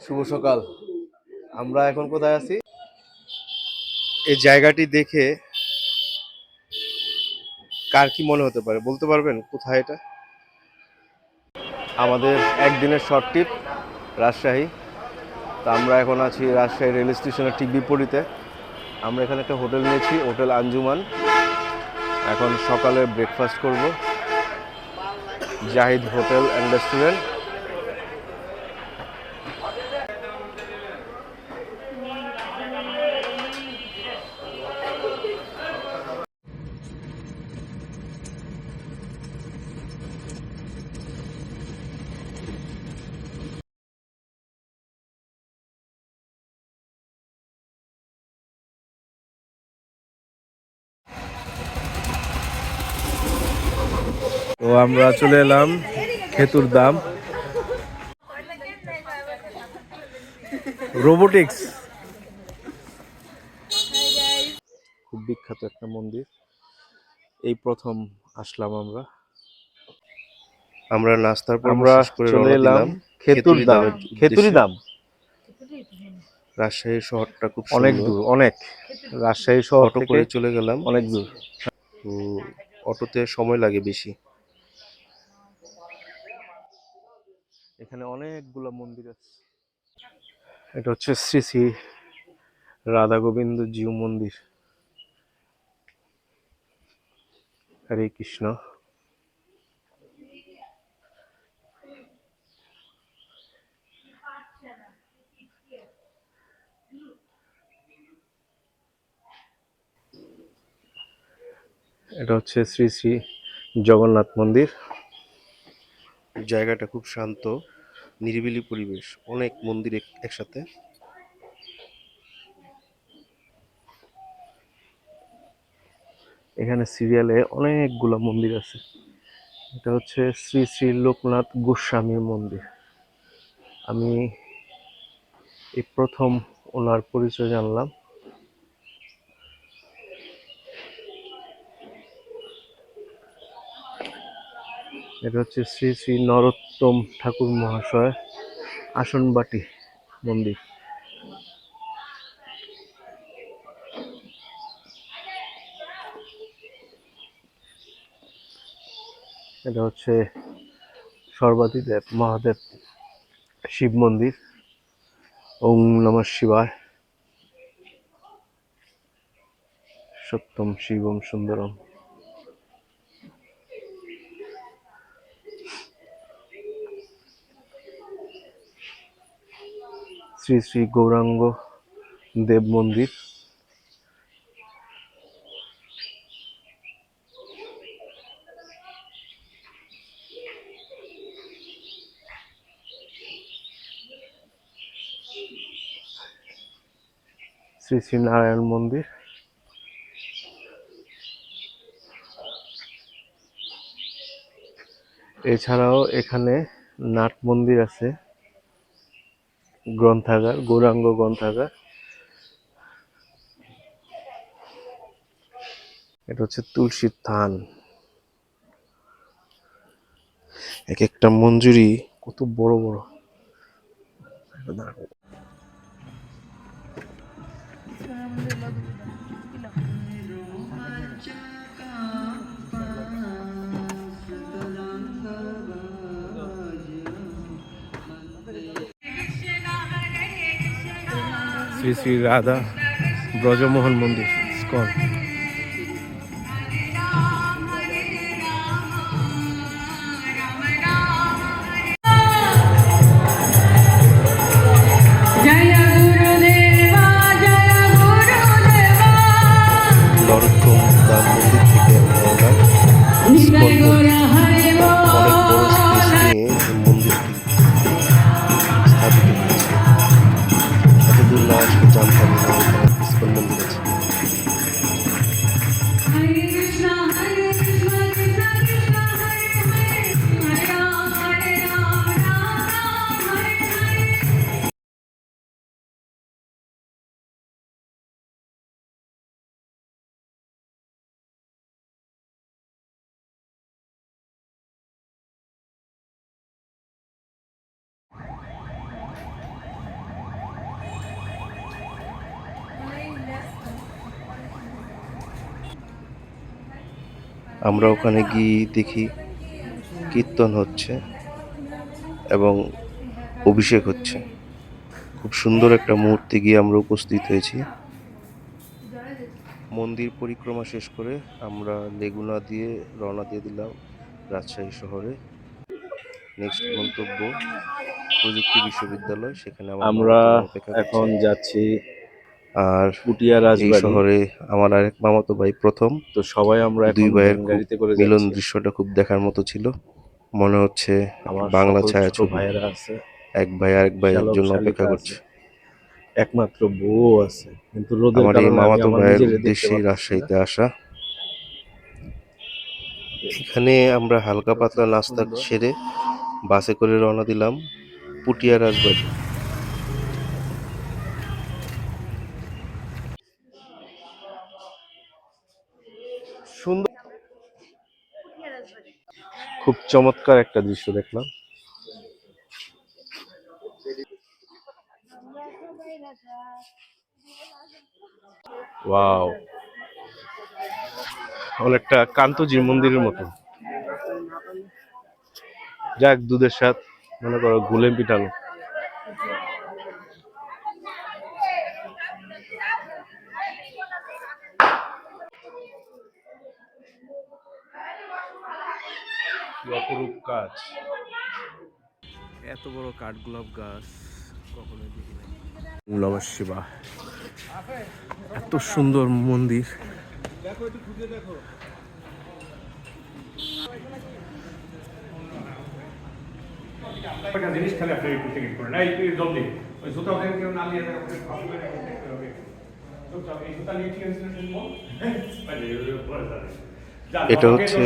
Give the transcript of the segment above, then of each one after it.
শুভ সকাল। আমরা এখন কোথায় আছি? এই জায়গাটি দেখে কার কি মনে হতে পারে বলতে পারবেন কোথায় এটা? আমাদের একদিনের শর্ট ট্রিপ রাজশাহী। তা আমরা এখন আছি রাজশাহী রেল স্টেশনের ঠিক বিপরীতে। আমরা এখানে একটা হোটেল নিয়েছি, হোটেল আঞ্জুমান। এখন সকালে ব্রেকফাস্ট করব জাহিদ হোটেল অ্যান্ড রেস্টুরেন্ট। তো আমরা চলে এলাম খেতুর দাম রোবোটিক্স। খুব বিখ্যাত একটা মন্দির, এই প্রথম আসলাম আমরা। আমরা নাস্তার পর্ব শেষ করে রওনা দিলাম খেতুরি দামের খেতুরি উদ্দেশ্যে। দাম রাজশাহী শহরটা খুব অনেক সুন্দর। দূর, অনেক। রাজশাহী শহর অটো থেকে করে চলে গেলাম, অনেক দূর। অটোতে সময় লাগে বেশি। এখানে অনেকগুলো মন্দির আছে। এটা হচ্ছে শ্রী শ্রী রাধা গোবিন্দ জিউ মন্দির। হরে কৃষ্ণ। এটা হচ্ছে শ্রী শ্রী জগন্নাথ মন্দির। জায়গাটা খুব শান্ত, নিরিবিলি পরিবেশ, অনেক মন্দির একসাথে। এখানে সিরিয়ালে অনেকগুলো মন্দির আছে। এটা হচ্ছে শ্রী শ্রী লোকনাথ গোস্বামীর মন্দির। আমি এই প্রথম ওনার পরিচয় জানলাম। এটা হচ্ছে শ্রী শ্রী নরোত্তম ঠাকুর মহাশয় আসনবাটি মন্দির। এটা হচ্ছে সর্বাধিদেব মহাদেব শিব মন্দির। ওম নমঃ শিবায়। সত্যম শিবম সুন্দরম। শ্রী শ্রী গৌরাঙ্গ দেব মন্দির। শ্রী শ্রী নারায়ণ মন্দির। এছাড়াও এখানে নাট মন্দির আছে, গ্রন্থাগার, গৌরাঙ্গ গ্রন্থাগার। এটা হচ্ছে তুলসীর থান। এক একটা মঞ্জুরি কত বড় বড়। শ্রী শ্রী রাধা ব্রজমোহন মন্দির, ইস্কন। নরোত্তম দাম মন্দির থেকে আমরা এলাম ইস্কন মন্দির। অনেক বড় স্পেস নিয়ে এই মন্দিরটি স্থাপিত হয়েছে। এতদূর না আসলে জানতাম না এখানে ইস্কন মন্দির আমরা ওখানে গিয়ে দেখি কীর্তন হচ্ছে এবং অভিষেক হচ্ছে। খুব সুন্দর একটা মুহূর্তে গিয়ে আমরা উপস্থিত হয়েছি। মন্দির পরিক্রমা শেষ করে আমরা লেগুনা দিয়ে রওনা দিয়ে দিলাম রাজশাহী শহরে। নেক্সট গন্তব্য প্রযুক্তি বিশ্ববিদ্যালয়, সেখানে আমার আমরা মামাতো ভাই অপেক্ষা করছে। এখন যাচ্ছি আর পুটিয়া এই রাজবাড়ি। শহরে আমার আরেক মামাতো ভাই প্রথম। তো সবাই আমরা দুই এখন ভাইয়ের ভ্যান খুব গাড়িতে করে মিলন যাচ্ছি। দৃশ্যটা খুব দেখার মতো ছিল। মনে হচ্ছে আমার বাংলা সকল ছোট ছায়াছবি। ভাইয়েরা আছে, এক ভাই আরেক ভাইয়ের শ্যালক জন্য অপেক্ষা শালিকা আছে, করছে। একমাত্র বউও আছে, কিন্তু রোদের আমার এই কারণে আমি মামাতো আমার ভাইয়ের নিজেরে দেখতে উদ্দেশ্যেই পারতেছি না। রাজশাহীতে আসা। এখানে আমরা হালকা পাতলা খুব নাস্তা সুন্দর। সেরে বাসে করে রওনা দিলাম পুটিয়া রাজবাড়ি। সুন্দর, খুব চমৎকার একটা দৃশ্য দেখলাম। ওয়াও, অনেকটা কান্তজির মন্দিরের মতো। যাক, দুধের স্বাদ মনে করো গুলে পিঠানো। কি অপরূপ কাজ! এত বড় কাঠগোলাপ গাছ কখনোই দেখি নাই। নমঃ শিবায়। এত সুন্দর মন্দির। জিনিস খেলে আপনি একটু টিকিট করেন এই তুই জলদি ওই জুতা ওখানে কেউ না নিয়ে যাবে এই জুতা নিয়ে ঠিক আছে এটা হচ্ছে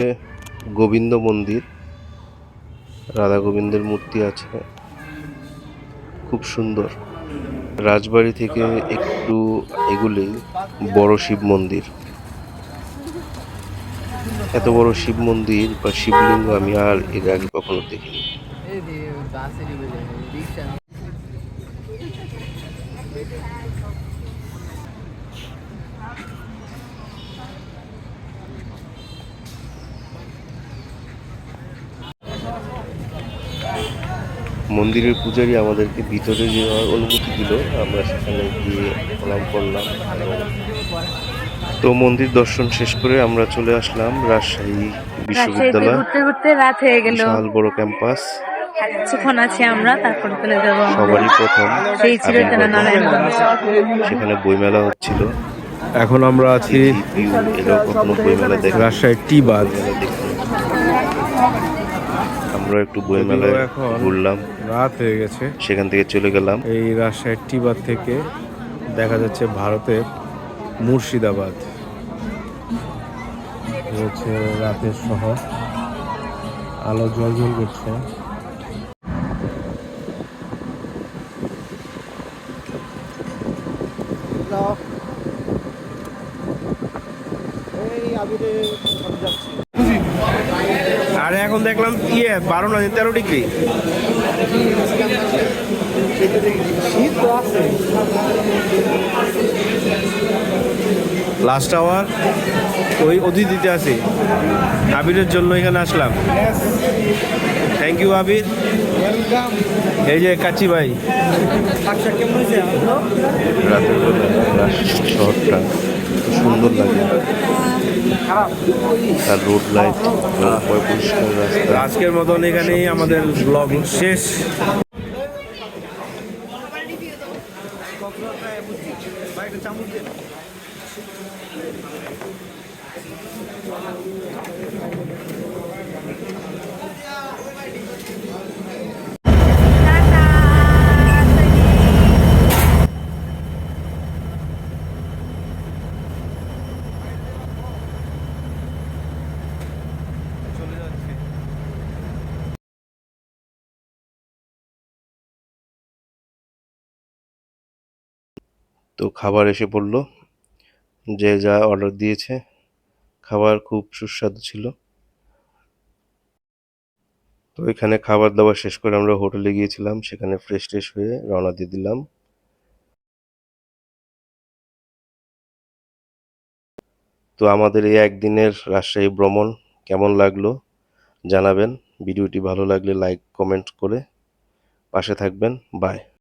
গোবিন্দ মন্দির, রাধা গোবিন্দের মূর্তি আছে, খুব সুন্দর। রাজবাড়ি থেকে একটু এগুলেই বড় শিব মন্দির। এত বড় শিব মন্দির বা শিবলিঙ্গ আমি আর এর আগে কখনো দেখিনি। মন্দিরের পূজারী আমাদেরকে ভিতরে যাওয়ার অনুমতি দিল, আমরা সেখানে গিয়ে প্রণাম করলাম। তো মন্দির দর্শন শেষ করে আমরা চলে আসলাম রাজশাহী রাজশাহীতে বিশ্ববিদ্যালয়। ঘুরতে ঘুরতে রাত হয়ে গেল। বিশাল বড় ক্যাম্পাস, আর কিছুক্ষণ আছি আমরা, তারপরে চলে যাবো সবারই প্রথম সেই চিরচেনা আবির্ভাব। নারায়ণগঞ্জ। সেখানে বইমেলা হচ্ছিল। এখন আমরা আছি এরাও কখনো বইমেলা দেখে রাজশাহীর টি বাজ। বইমেলা দেখে আমরা একটু বইমেলায় এখন ঘুরলাম, রাত হয়ে গেছে। সেখান থেকে চলে গেলাম। এই রাজশাহীর টি বাজ থেকে দেখা যাচ্ছে ভারতের মুর্শিদাবাদ। এই হচ্ছে রাতের শহর, আলো জ্বলজ্বল করছে। আর এখন দেখলাম 12 না 13 ডিগ্রি। লাস্ট আওয়ার ওই অতিথিতে আছি, আবিরের জন্য এখানে আসলাম। থ্যাংক ইউ আবির। এই যে কাচ্চি ভাই। রাতের বেলা রাজশাহী শহরটা এত সুন্দর লাগে, তার রোড লাইট, পরিষ্কার রাস্তা। আজকের মতন এখানেই আমাদের ব্লগ শেষ। তো খাবার এসে পড়লো, যে যা অর্ডার দিয়েছে। খাবার খুব সুস্বাদু ছিল। তো এখানে খাবার দাবার শেষ করে আমরা হোটেলে গিয়েছিলাম, সেখানে ফ্রেশ ট্রেশ হয়ে রওনা দিয়ে দিলাম। তো আমাদের এই একদিনের রাজশাহী ভ্রমণ কেমন লাগলো জানাবেন। ভিডিওটি ভালো লাগলে লাইক কমেন্ট করে পাশে থাকবেন। বাই।